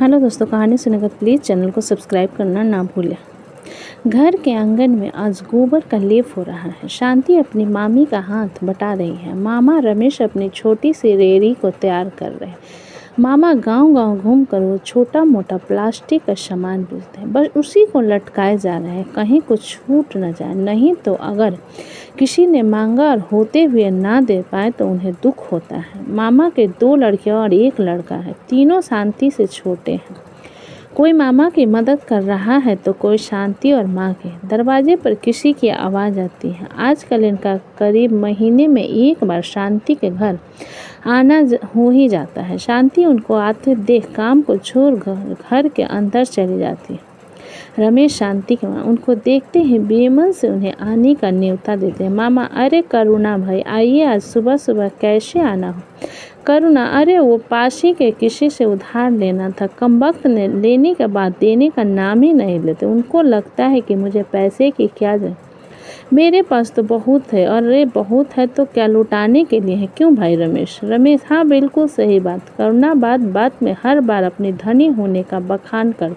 Hello दोस्तों, कहानी सुनने के बाद प्लीज़ चैनल को सब्सक्राइब करना ना भूलें। घर के आंगन में आज गोबर का लेप हो रहा है। शांति अपनी मामी का हाथ बटा रही है। मामा रमेश अपनी छोटी सी रेड़ी को तैयार कर रहे हैं। मामा गांव-गांव घूमकर वो छोटा मोटा प्लास्टिक का सामान बेचते हैं, बस उसी को लटकाए जा रहे हैं, कहीं कुछ छूट न जाए। नहीं तो अगर किसी ने मांगा और होते हुए ना दे पाए तो उन्हें दुख होता है। मामा के 2 लड़कियां और 1 लड़का है, तीनों शांति से छोटे हैं। कोई मामा की मदद कर रहा है तो कोई शांति और माँ के। दरवाजे पर किसी की आवाज़ आती है। आजकल इनका करीब महीने में 1 बार शांति के घर आना हो ही जाता है। शांति उनको आते देख काम को छोड़ घर के अंदर चली जाती है। रमेश शांति के माँ उनको देखते ही बेमन से उन्हें आने का न्योता देते हैं। मामा, अरे करुणा भाई आइए, आज सुबह सुबह कैसे आना हो? करुणा, अरे वो पासी के किसी से उधार लेना था। कमबख्त ने लेने के बाद देने का नाम ही नहीं लेते। उनको लगता है कि मुझे पैसे की क्या जरूरत, मेरे पास तो बहुत है। और ये बहुत है तो क्या लुटाने के लिए है? क्यों भाई रमेश? रमेश, हाँ बिल्कुल सही बात। करुणा बात बात में हर बार अपनी धनी होने का बखान कर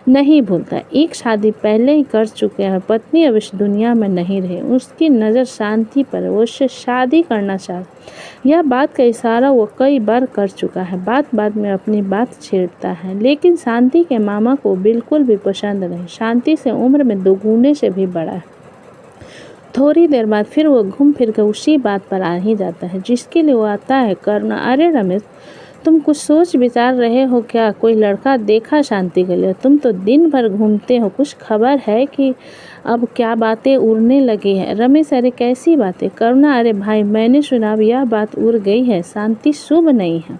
नहीं भूलता। एक शादी पहले ही कर चुके हैं, पत्नी अब इस दुनिया में नहीं रही। उसकी नज़र शांति पर, वो उससे शादी करना चाहता। यह बात का इशारा वो कई बार कर चुका है। बात बात में अपनी बात छेड़ता है, लेकिन शांति के मामा को बिल्कुल भी पसंद नहीं। शांति से उम्र में 2 गुने से भी बड़ा है। थोड़ी देर बाद फिर वो घूम फिर कर उसी बात पर आ ही जाता है जिसके लिए वो आता है। करुणा, अरे रमेश, तुम कुछ सोच विचार रहे हो क्या? कोई लड़का देखा शांति के लिए? तुम तो दिन भर घूमते हो, कुछ खबर है कि अब क्या बातें उड़ने लगी है? रमेश, अरे कैसी बातें? करुणा, अरे भाई मैंने सुना अब यह बात उड़ गई है। शांति शुभ नहीं है,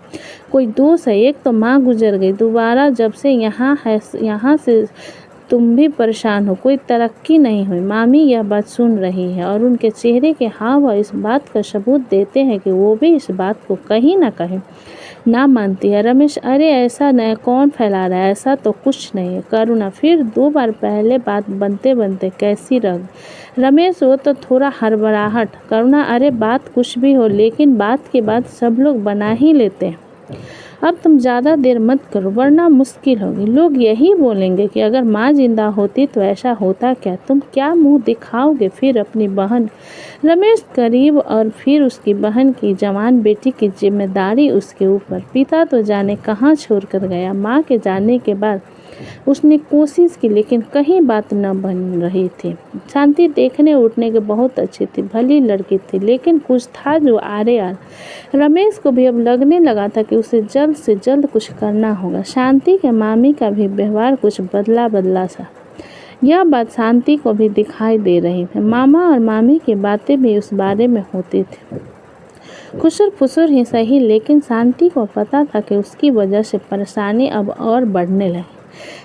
कोई दोष है। एक तो माँ गुजर गई, दोबारा जब से यहाँ से तुम भी परेशान हो, कोई तरक्की नहीं हुई। मामी यह बात सुन रही है और उनके चेहरे के हाव इस बात का सबूत देते हैं कि वो भी इस बात को कहीं ना कहीं ना मानती है। रमेश, अरे ऐसा नहीं, कौन फैला रहा है? ऐसा तो कुछ नहीं है। करुणा, फिर 2 बार पहले बात बनते बनते कैसी रह गई? रमेश, वो तो थोड़ा हड़बड़ाहट। करुणा, अरे बात कुछ भी हो, लेकिन बात के बाद सब लोग बना ही लेते हैं। अब तुम ज़्यादा देर मत करो वरना मुश्किल होगी। लोग यही बोलेंगे कि अगर माँ जिंदा होती तो ऐसा होता क्या? तुम क्या मुंह दिखाओगे फिर अपनी बहन? रमेश करीब और फिर उसकी बहन की जवान बेटी की जिम्मेदारी उसके ऊपर। पिता तो जाने कहाँ छोड़कर गया। माँ के जाने के बाद उसने कोशिश की लेकिन कहीं बात न बन रही थी। शांति देखने उठने के बहुत अच्छी थी, भली लड़की थी, लेकिन कुछ था जो आरे आ रमेश को भी अब लगने लगा था कि उसे जल्द से जल्द कुछ करना होगा। शांति के मामी का भी व्यवहार कुछ बदला बदला सा, यह बात शांति को भी दिखाई दे रही थी। मामा और मामी की बातें भी उस बारे में होती थी, खुसर फुसर ही सही, लेकिन शांति को पता था कि उसकी वजह से परेशानी अब और बढ़ने लगी।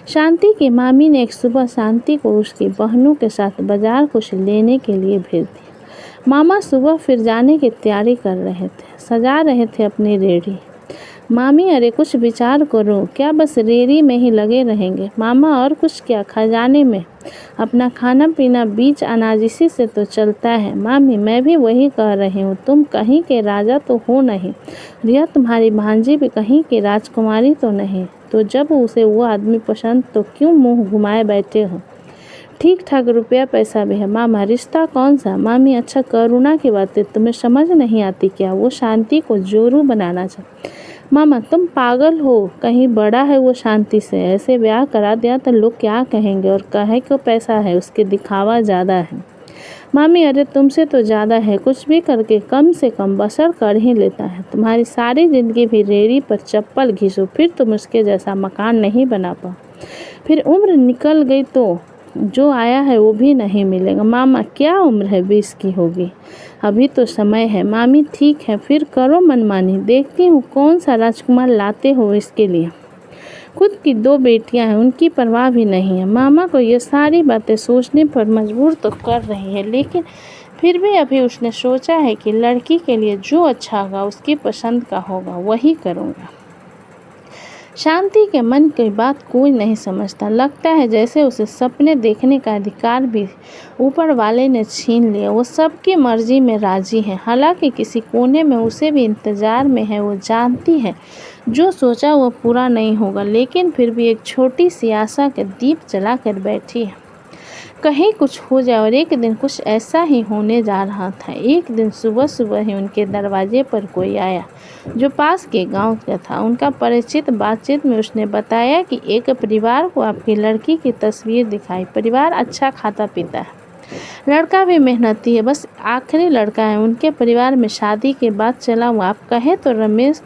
शांति की मामी ने एक सुबह शांति को उसकी बहनों के साथ बाजार कुछ लेने के लिए भेज दिया। मामा सुबह फिर जाने की तैयारी कर रहे थे, सजा रहे थे अपनी रेड़ी। मामी, अरे कुछ विचार करो, क्या बस रेड़ी में ही लगे रहेंगे? मामा, और कुछ क्या, खजाने में अपना खाना पीना बीच अनाज इसी से तो चलता है। मामी, मैं भी वही कह रही हूँ, तुम कहीं के राजा तो हो नहीं, यह तुम्हारी भांजी भी कहीं की राजकुमारी तो नहीं, तो जब उसे वो आदमी पसंद तो क्यों मुंह घुमाए बैठे हो? ठीक ठाक रुपया पैसा भी है। मामा, रिश्ता कौन सा? मामी, अच्छा करुणा की बातें तुम्हें समझ नहीं आती क्या? वो शांति को जोरू बनाना चाहती। मामा, तुम पागल हो, कहीं बड़ा है वो शांति से, ऐसे ब्याह करा दिया तो लोग क्या कहेंगे? और कहे क्यों पैसा है, उसके दिखावा ज़्यादा है। मामी, अरे तुमसे तो ज़्यादा है, कुछ भी करके कम से कम बसर कर ही लेता है। तुम्हारी सारी ज़िंदगी भी रेड़ी पर चप्पल घिसो, फिर तुम उसके जैसा मकान नहीं बना पाओ। फिर उम्र निकल गई तो जो आया है वो भी नहीं मिलेगा। मामा, क्या उम्र है? 20 की होगी, अभी तो समय है। मामी, ठीक है फिर करो मनमानी, देखती हूँ कौन सा राजकुमार लाते हो इसके लिए। खुद की 2 बेटियां हैं, उनकी परवाह भी नहीं है। मामा को ये सारी बातें सोचने पर मजबूर तो कर रही है, लेकिन फिर भी अभी उसने सोचा है कि लड़की के लिए जो अच्छा होगा, उसकी पसंद का होगा, वही करूँगा। शांति के मन की बात कोई नहीं समझता। लगता है जैसे उसे सपने देखने का अधिकार भी ऊपर वाले ने छीन लिया। वो सबकी मर्जी में राजी है, हालांकि किसी कोने में उसे भी इंतजार में है। वो जानती है जो सोचा वो पूरा नहीं होगा, लेकिन फिर भी एक छोटी सी आशा के दीप जलाकर बैठी है। कहीं कुछ हो जाए। और एक दिन कुछ ऐसा ही होने जा रहा था। एक दिन सुबह सुबह ही उनके दरवाजे पर कोई आया जो पास के गांव का था। उनका परिचित बातचीत में उसने बताया कि एक परिवार को आपकी लड़की की तस्वीर दिखाई। परिवार अच्छा खाता पीता है, लड़का भी मेहनती है, बस आखिरी लड़का है। उनके परिवार में शादी के बाद चला हुआ। आप कहें तो रमेश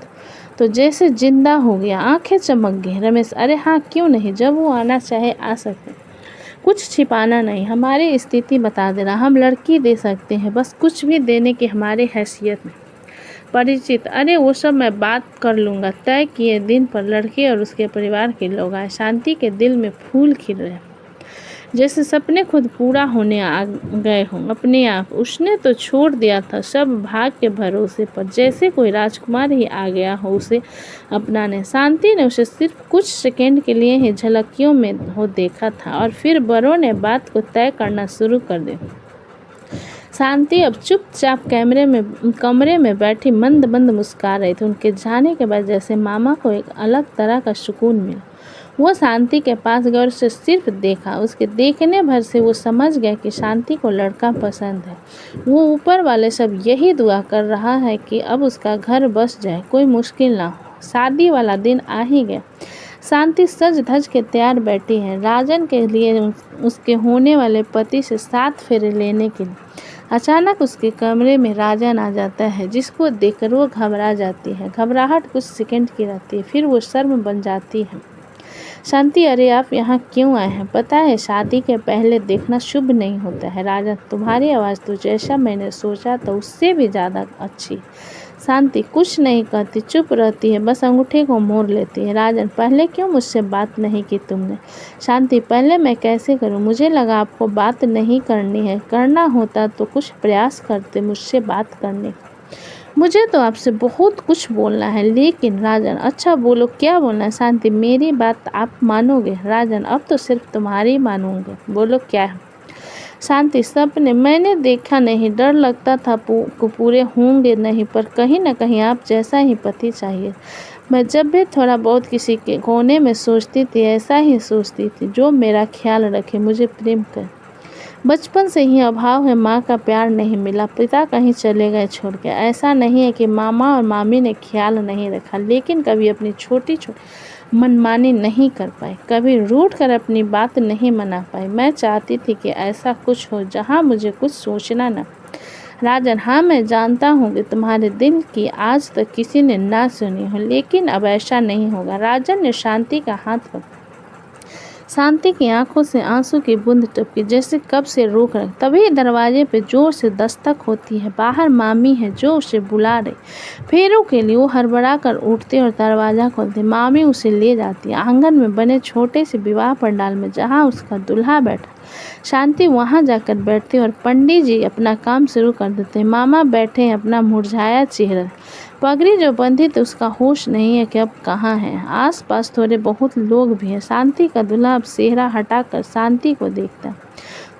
तो जैसे जिंदा हो गया। आंखें चमक गई। रमेश, अरे हाँ, क्यों नहीं, जब वो आना चाहे आ सके। कुछ छिपाना नहीं, हमारी स्थिति बता देना, हम लड़की दे सकते हैं, बस कुछ भी देने की हमारी हैसियत नहीं। परिचित, अरे वो सब मैं बात कर लूँगा। तय किए दिन पर लड़के और उसके परिवार के लोग आए। शांति के दिल में फूल खिल रहे, जैसे सपने खुद पूरा होने आ गए हों अपने आप। उसने तो छोड़ दिया था सब भाग के भरोसे पर, जैसे कोई राजकुमार ही आ गया हो उसे अपनाने। शांति ने उसे सिर्फ कुछ सेकंड के लिए ही झलकियों में हो देखा था, और फिर बड़ों ने बात को तय करना शुरू कर दिया। शांति अब चुपचाप कमरे में बैठी मंद मंद मुस्कुरा रही थी। उनके जाने के बाद जैसे मामा को एक अलग तरह का सुकून मिला। वो शांति के पास गए और उसे सिर्फ देखा। उसके देखने भर से वो समझ गया कि शांति को लड़का पसंद है। वो ऊपर वाले सब यही दुआ कर रहा है कि अब उसका घर बस जाए, कोई मुश्किल ना हो। शादी वाला दिन आ ही गया। शांति सज धज के तैयार बैठी है राजन के लिए, उसके होने वाले पति से 7 फेरे लेने के लिए। अचानक उसके कमरे में राजन आ जाता है, जिसको देखकर वो घबरा जाती है। घबराहट कुछ सेकंड की रहती है, फिर वो शर्म बन जाती है। शांति, अरे आप यहाँ क्यों आए हैं? पता है शादी के पहले देखना शुभ नहीं होता है। राजन, तुम्हारी आवाज़ तो जैसा मैंने सोचा था उससे भी ज़्यादा अच्छी। शांति कुछ नहीं कहती, चुप रहती है, बस अंगूठे को मोड़ लेती है। राजन, पहले क्यों मुझसे बात नहीं की तुमने? शांति, पहले मैं कैसे करूं? मुझे लगा आपको बात नहीं करनी है। करना होता तो कुछ प्रयास करते मुझसे बात करने का। मुझे तो आपसे बहुत कुछ बोलना है। लेकिन राजन, अच्छा बोलो, क्या बोलना है? शांति, मेरी बात आप मानोगे? राजन, अब तो सिर्फ तुम्हारी मानूंगे, बोलो क्या है? शांति, सपने मैंने देखा नहीं, डर लगता था पूरे होंगे नहीं, पर कहीं ना कहीं आप जैसा ही पति चाहिए। मैं जब भी थोड़ा बहुत किसी के कोने में सोचती थी, ऐसा ही सोचती थी, जो मेरा ख्याल रखे, मुझे प्रेम करे। बचपन से ही अभाव है, माँ का प्यार नहीं मिला, पिता कहीं चले गए छोड़ के। ऐसा नहीं है कि मामा और मामी ने ख्याल नहीं रखा, लेकिन कभी अपनी छोटी छोटी मनमानी नहीं कर पाए, कभी रूठ कर अपनी बात नहीं मना पाई। मैं चाहती थी कि ऐसा कुछ हो जहाँ मुझे कुछ सोचना न। राजन, हाँ मैं जानता हूँ कि तुम्हारे दिल की आज तक किसी ने ना सुनी हो, लेकिन अब ऐसा नहीं होगा। राजन ने शांति का हाथ पकड़ा। शांति की आंखों से आंसू की बूंद टपकी, जैसे कब से रोक रहे। तभी दरवाजे पे जोर से दस्तक होती है। बाहर मामी है जो उसे बुला रही फेरों के लिए। वो हड़बड़ा कर उठते और दरवाज़ा खोलते। मामी उसे ले जाती है आंगन में बने छोटे से विवाह पंडाल में, जहाँ उसका दूल्हा बैठा। शांति वहाँ जाकर बैठती और पंडित जी अपना काम शुरू कर देते। मामा बैठे हैं, अपना मुरझाया चेहरा, पगड़ी जो बंधी थी उसका होश नहीं है कि अब कहाँ है। आसपास थोड़े बहुत लोग भी हैं। शांति का दूल्हा अब सेहरा हटाकर शांति को देखता है।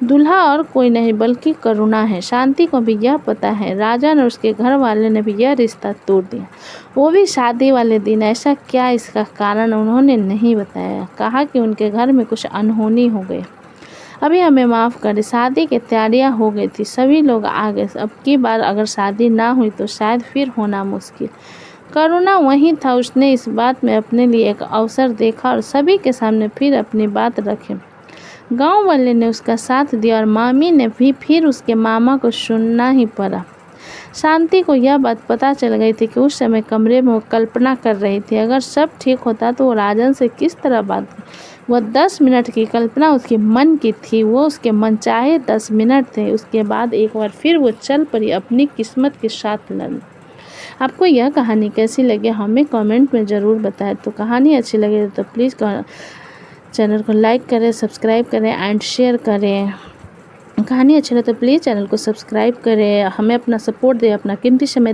दूल्हा और कोई नहीं बल्कि करुणा है। शांति को भी यह पता है राजन और उसके घर वाले ने भी यह रिश्ता तोड़ दिया, वो भी शादी वाले दिन। ऐसा क्या? इसका कारण उन्होंने नहीं बताया। कहा कि उनके घर में कुछ अनहोनी हो गई, अभी हमें माफ़ करें। शादी की तैयारियां हो गई थी, सभी लोग आ गए। अब की बार अगर शादी ना हुई तो शायद फिर होना मुश्किल। करुणा वहीं था, उसने इस बात में अपने लिए एक अवसर देखा और सभी के सामने फिर अपनी बात रखी। गांव वाले ने उसका साथ दिया और मामी ने भी फिर उसके मामा को सुनना ही पड़ा। शांति को यह बात पता चल गई थी कि उस समय कमरे में वो कल्पना कर रही थी, अगर सब ठीक होता तो वो राजन से किस तरह बात करे। वह 10 मिनट की कल्पना उसके मन की थी, वो उसके मनचाहे 10 मिनट थे। उसके बाद एक बार फिर वो चल पड़ी अपनी किस्मत के साथ लड़ने। आपको यह कहानी कैसी लगी हमें कमेंट में ज़रूर बताएं। तो कहानी अच्छी लगे तो प्लीज़ चैनल को लाइक करें, सब्सक्राइब करें एंड शेयर करें। कहानी अच्छी लगे तो प्लीज़ चैनल को सब्सक्राइब करें, हमें अपना सपोर्ट दें, अपना कीमती समय